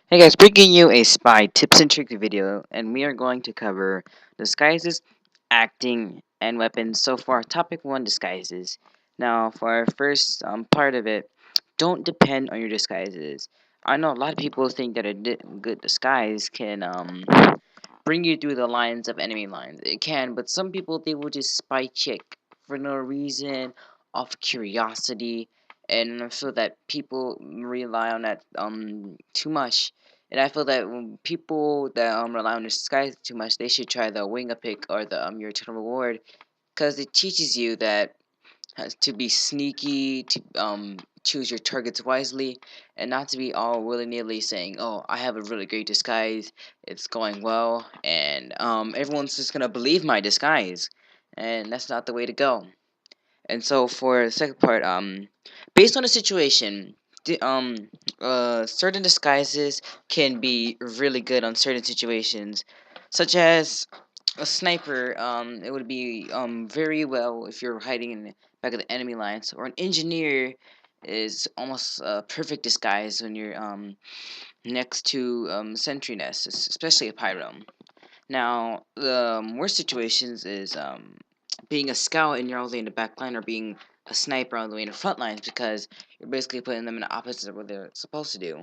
Hey guys, bringing you a spy tips and tricks video, and we are going to cover disguises, acting, and weapons. So for our topic 1, disguises. Now for our first part of it, don't depend on your disguises. I know a lot of people think that a good disguise can bring you through the lines of enemy lines. It can, but some people they will just spy check for no reason, off curiosity, and I feel that people rely on that too much. And I feel that when people that rely on disguise too much, they should try the wing a pick or the your eternal reward, because it teaches you that to be sneaky, to choose your targets wisely, and not to be all willy nilly saying, "Oh, I have a really great disguise. It's going well," and everyone's just gonna believe my disguise, and that's not the way to go. And so for the second part, based on the situation, certain disguises can be really good on certain situations, such as a sniper. It would be very well if you're hiding in the back of the enemy lines, or an engineer is almost a perfect disguise when you're next to sentry nests, especially a pyro. Now, the worst situations is being a scout and you're all the way in the back line, or being a sniper all the way in the front lines, because you're basically putting them in the opposite of what they're supposed to do.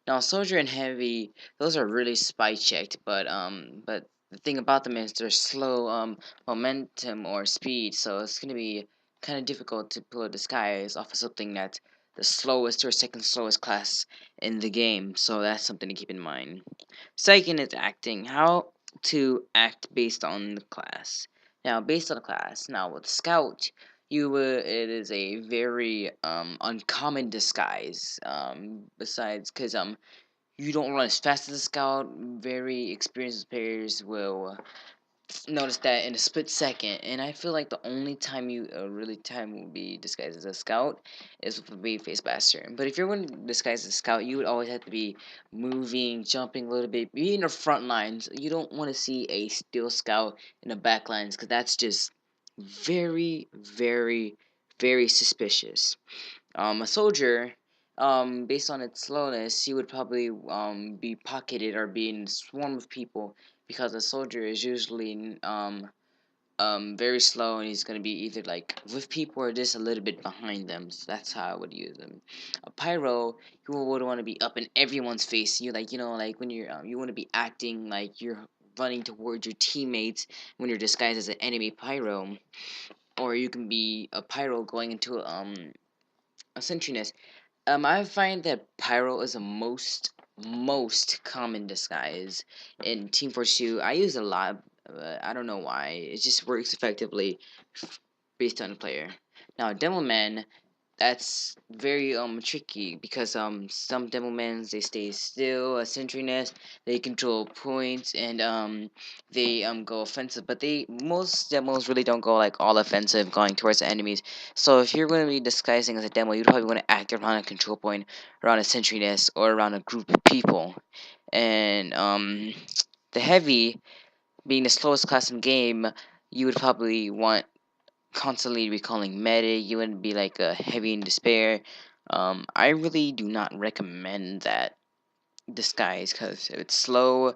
Now, soldier and heavy, those are really spy checked, but the thing about them is they're slow momentum or speed, so it's gonna be kind of difficult to pull a disguise off of something that's the slowest or second slowest class in the game. So that's something to keep in mind. Second is acting. How to act based on the class. Now, based on the class. Now, with Scout, it is a very uncommon disguise. Besides, because you don't run as fast as a Scout. Very experienced players will notice that in a split second, and I feel like the only time you really time will be disguised as a scout is with a babyface blaster. But if you're going to disguise as a scout, you would always have to be moving, jumping a little bit, be in the front lines. You don't want to see a steel scout in the back lines, because that's just very, very, very suspicious. A soldier, based on its slowness, he would probably be pocketed or be in a swarm of people, because a soldier is usually very slow, and he's gonna be either like with people or just a little bit behind them. So that's how I would use them. A pyro, you would want to be up in everyone's face. You like like when you're you want to be acting like you're running towards your teammates when you're disguised as an enemy pyro, or you can be a pyro going into a sentry. I find that Pyro is the most common disguise in Team Fortress 2. I use it a lot. I don't know why. It just works effectively based on the player. Now, Demoman, that's very tricky, because some Demomen, they stay still, a sentry nest, they control points, and they go offensive, but they most demos really don't go like all offensive, going towards the enemies. So if you're going to be disguising as a demo, you'd probably want to act around a control point, around a sentry nest, or around a group of people. And the heavy, being the slowest class in game, you would probably want constantly recalling medic. You wouldn't be like a heavy in despair. I really do not recommend that disguise, because if it's slow,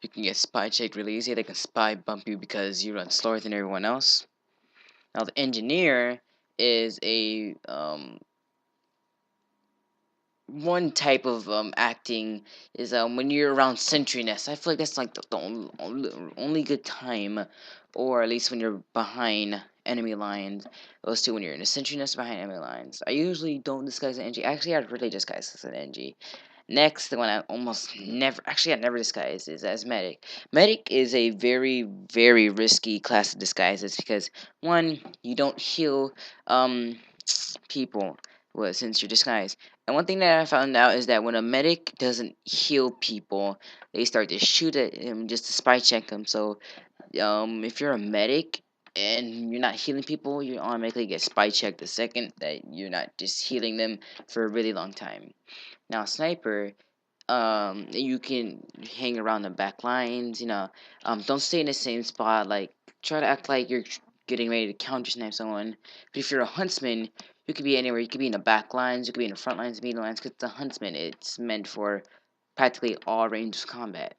you can get spy checked really easy. They can spy bump you because you run slower than everyone else. Now the engineer is a one type of acting is when you're around sentry nest. I feel like that's like the only good time, or at least when you're behind enemy lines. Those two, when you're in a sentry nest behind enemy lines. I usually don't disguise an NG. Actually, I'd really disguise as an NG. Next, the one I almost never, actually I never disguise, is as medic. Medic is a very, very risky class of disguises, because one, you don't heal people, well, since you're disguised. And one thing that I found out is that when a medic doesn't heal people, they start to shoot at him just to spy check him. So, if you're a medic and you're not healing people, you automatically get spy checked the second that you're not just healing them for a really long time. Now, sniper, you can hang around the back lines. Don't stay in the same spot. Like, try to act like you're getting ready to counter snipe someone. But if you're a huntsman, you could be anywhere. You could be in the back lines. You could be in the front lines, middle lines. Because the huntsman, it's meant for practically all range of combat.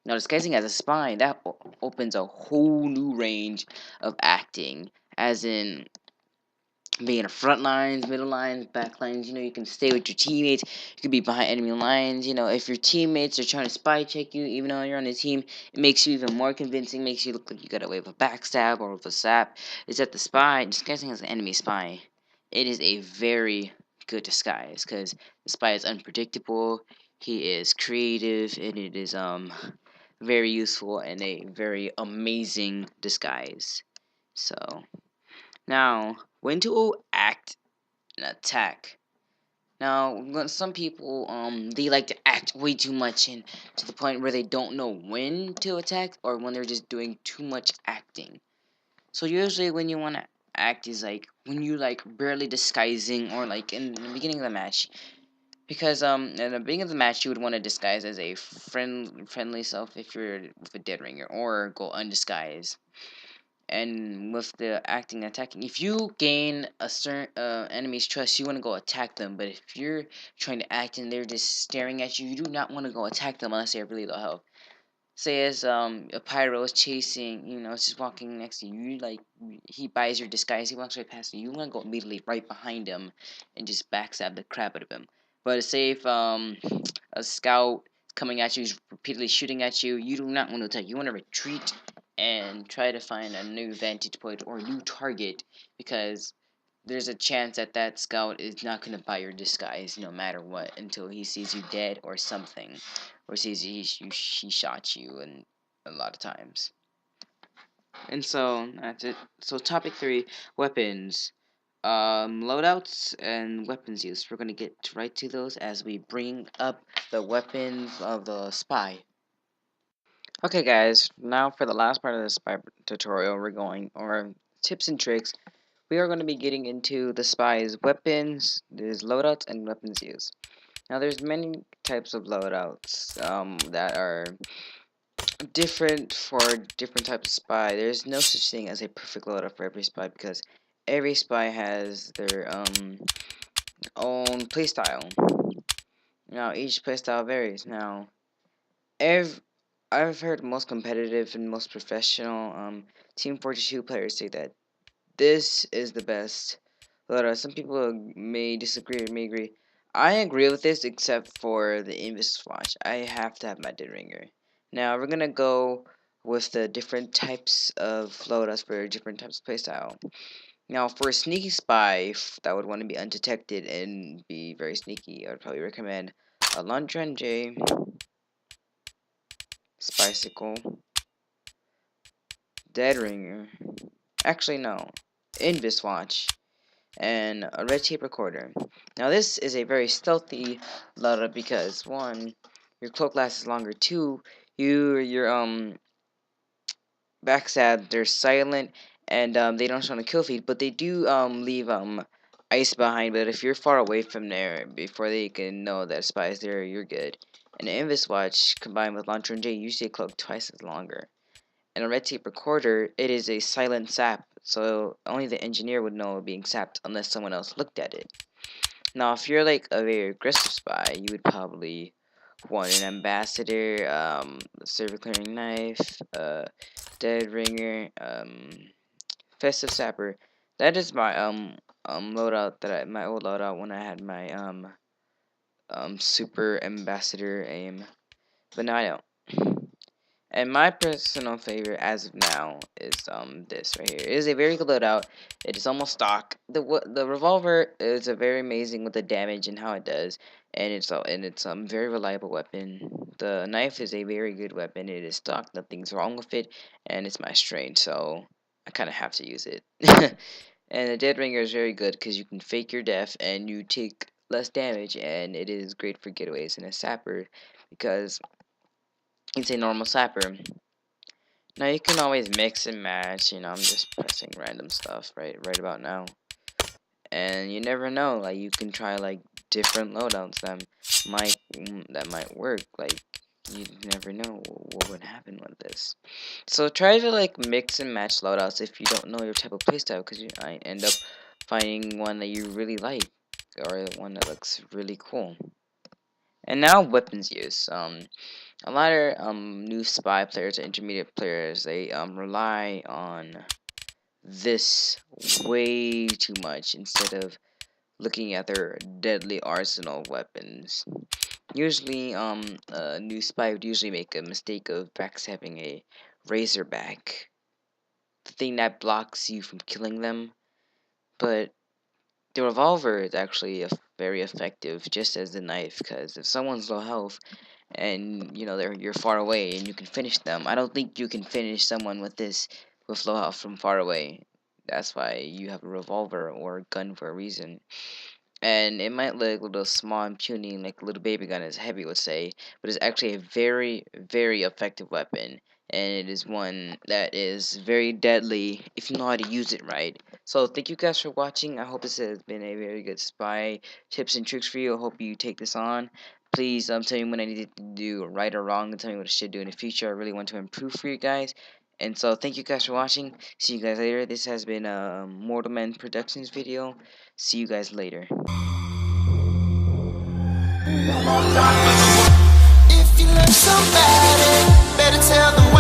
Now, disguising as a spy, that opens a whole new range of acting, as in being in front lines, middle lines, back lines. You can stay with your teammates. You can be behind enemy lines. If your teammates are trying to spy check you, even though you're on the team, it makes you even more convincing. Makes you look like you got away with a backstab or with a sap. Is that the spy disguising as an enemy spy? It is a very good disguise because the spy is unpredictable. He is creative, and it is very useful and a very amazing disguise. So. Now, when to act and attack. Now, some people, they like to act way too much and to the point where they don't know when to attack or when they're just doing too much acting. So usually when you want to act is like when you like barely disguising or like in the beginning of the match. Because in the beginning of the match you would want to disguise as a friendly self if you're with a dead ringer or go undisguised. And with the acting attacking, if you gain a certain enemy's trust, you want to go attack them. But if you're trying to act and they're just staring at you, you do not want to go attack them unless they have really low health. Say as a pyro is chasing, it's just walking next to you, like he buys your disguise, he walks right past you, you want to go immediately right behind him and just backstab the crap out of him. But say if a scout coming at you is repeatedly shooting at you, you do not want to attack. You want to retreat and try to find a new vantage point or a new target, because there's a chance that that scout is not going to buy your disguise no matter what until he sees you dead or something, or sees he shot you, and a lot of times. And so that's it. So topic 3, weapons, loadouts and weapons use. We're gonna get right to those as we bring up the weapons of the spy. Okay, guys. Now for the last part of the spy tutorial, we're going over tips and tricks. We are going to be getting into the spy's weapons, there's loadouts, and weapons use. Now, there's many types of loadouts that are different for different types of spy. There's no such thing as a perfect loadout for every spy because every spy has their own playstyle. Now, each playstyle varies. Now, I've heard most competitive and most professional Team 42 players say that this is the best loadout. Some people may disagree or may agree. I agree with this except for the Invis Watch. I have to have my Dead Ringer. Now we're gonna go with the different types of loadouts for different types of playstyle. Now for a sneaky spy that would want to be undetected and be very sneaky, I would probably recommend a Lantern J, Spycicle, Dead Ringer. Actually no, Invis Watch, and a red tape recorder. Now this is a very stealthy loadout because 1, your cloak lasts longer, 2, your backstab, they're silent and they don't show on a kill feed, but they do leave ice behind. But if you're far away from there before they can know that spy is there, you're good. And an Invis Watch combined with Lantern J usually a cloak twice as longer. And a red tape recorder, it is a silent sap, so only the engineer would know being sapped unless someone else looked at it. Now, if you're like a very aggressive spy, you would probably want an ambassador, server clearing knife, dead ringer, festive sapper. That is my loadout my old loadout when I had my super ambassador aim, but now I don't. And my personal favorite as of now is this right here. It is a very good loadout. It is almost stock. The revolver is a very amazing with the damage and how it does, and it's very reliable weapon. The knife is a very good weapon. It is stock. Nothing's wrong with it, and it's my strength, so I kind of have to use it. And the dead ringer is very good because you can fake your death and you take less damage, and it is great for getaways. And a sapper because it's a normal sapper. Now you can always mix and match, I'm just pressing random stuff right about now. And you never know, like you can try like different loadouts that might work. Like you never know what would happen with this. So try to like mix and match loadouts if you don't know your type of playstyle, because you might end up finding one that you really like or one that looks really cool. And now weapons use. A lot of new spy players or intermediate players, they rely on this way too much instead of looking at their deadly arsenal of weapons. Usually, a new spy would usually make a mistake of backstabbing a razorback, the thing that blocks you from killing them. But the revolver is actually very effective, just as the knife. Because if someone's low health and you're far away and you can finish them, I don't think you can finish someone with this with low health from far away. That's why you have a revolver or a gun for a reason. And it might look a little small and puny, like a little baby gun, as Heavy would say, but it's actually a very, very effective weapon, and it is one that is very deadly if you know how to use it right. So thank you guys for watching. I hope this has been a very good spy tips and tricks for you. I hope you take this on. Please tell me what I need to do right or wrong, and tell me what I should do in the future. I really want to improve for you guys. And so thank you guys for watching. See you guys later. This has been a Mortal Man Productions video. See you guys later. If you love somebody, better tell them.